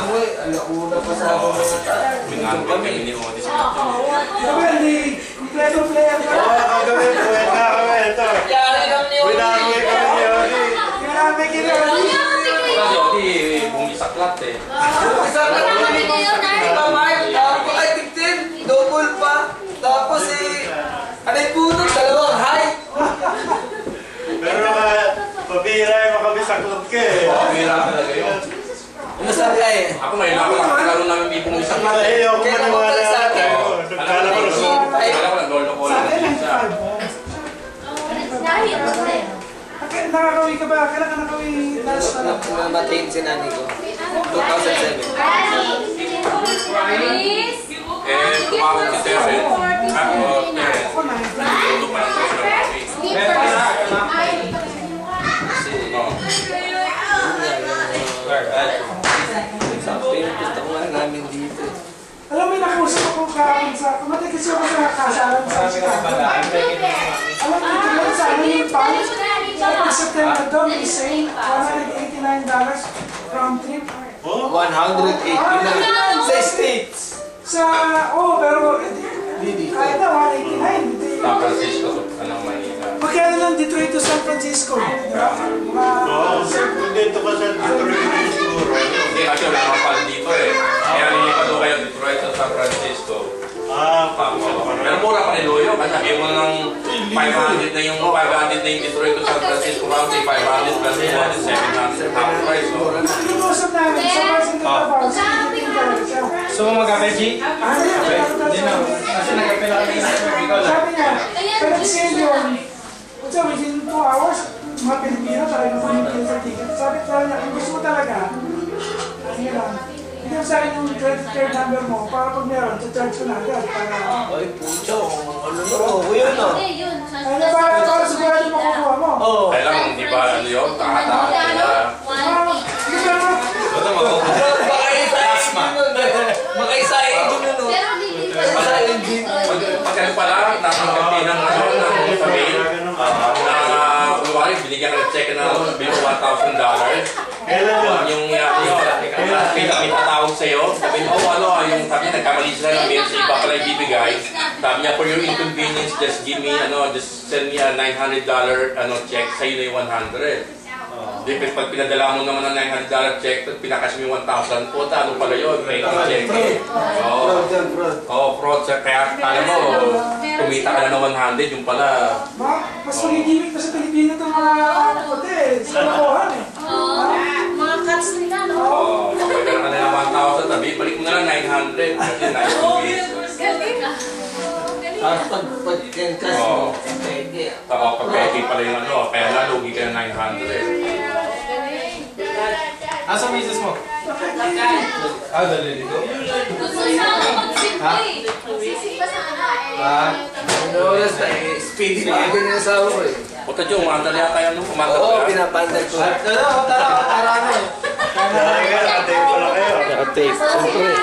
mo eh. Alauna pa sa ako mga tayo. Mingan kami ni Otis. Hindi, kompleto player ka. Oo, kagabi, puwet na kami. Ito. Winaruwi kami ni Otis. Grabe kinali. Kasi Otis, bumisaklat eh. Isang lang kami ngayon ay Mark. Tapos ay 15. Double pa. Tapos ano yung punot? Dalawang high. Pero pabira yung makabisaklot ka eh. Pabira talaga yun. Masarap ka eh. Ako ngayon ako laro namin may bumisaklat eh. Ayaw ko maniwala sa akin. Nagkala ko rin. Kala ko nag-lolo-lolo Sa akin, din siya. 95. Nakakawi ka ba? Kailan ka nakawi? Namatayin si nani ko. 2007. Eh, tumawag si Terren. Ako, Terren. Tuto pa lang sa Gusto ko nga namin dito. Alam mo yung nakausap ako kahapon sa... Kumatay kasi ako sa kasalan sa Chicago. Alam mo yung sa ano yung pound? Sa September doon, may sale. $189 round trip. 189 sa States. Sa... Oh, pero... Kahit na 189. San Francisco, anong Manila. Magkano lang Detroit to San Francisco? Oo, dito ka sa Detroit siguro. Hindi kasi wala kang pala dito eh. Kaya nilipat ko kayo Detroit sa San Francisco. Pero mura pa rin Loyo. Kasi sabi mo ng 500 na yung 500 na yung Detroit to San Francisco. Round 500 plus 700 half price. Pinag-uusap namin sa Parsing Trabaho. So, mag-ape, G? Hindi na. Kasi nag-ape lang kami sa Sabi niya, pero sale yun. So, within 2 hours, mga Pilipino talaga pumipil sa ticket. Sabi niya, kung gusto mo talaga, ano lang, hindi mo sa akin yung credit card number mo para pag meron, charge ko na agad. Ay, pucho. Ano no? Yun no? Ano para sigurado makukuha mo? Oo. Kailangan hindi ba ano yun? Takatakas sila. Ito Makaisa-engine nun no? Makaisa-engine. Pagkano pala, nakanggapin ng sabihin na kunwari, binigyan ka ng check na bilang $1,000. Yung pinatawag sa'yo, sabi niya, yung sabi niya, nagkamali sila ng mail sa iba pala ibibigay. Sabi niya, for your inconvenience, just give me, just send me a $900 check, sa'yo na yung 100. Because pag pinadala mo naman ng $900 check, pinakas mo yung 1,000 po, ano pala yun? Fake check eh. Oo, fraud. Kaya alam mo, kumita ka na ng 100, yung pala. Mas magigimik na sa Pilipino itong mga puti. Sa nakuhan eh. Mga cuts nila, no? Oo, pagkala ka na ng 1,000, sabi, balik mo na lang 900. Kasi 900. Tapos pag-encash mo, peke. Tapos pag-peke pala yung kaya nalugi ka ng 900. Asa misis mo? Dali dito. Gusto sana mag-sip eh. Sisip pa sana eh. Oras na speedy na din yung asawa ko eh. Puta Diyo, umandar yata yan nung umandar Oo, ka. pinapandar ko. Tara mo. Nakatape pala kayo. Nakatape. Siyempre.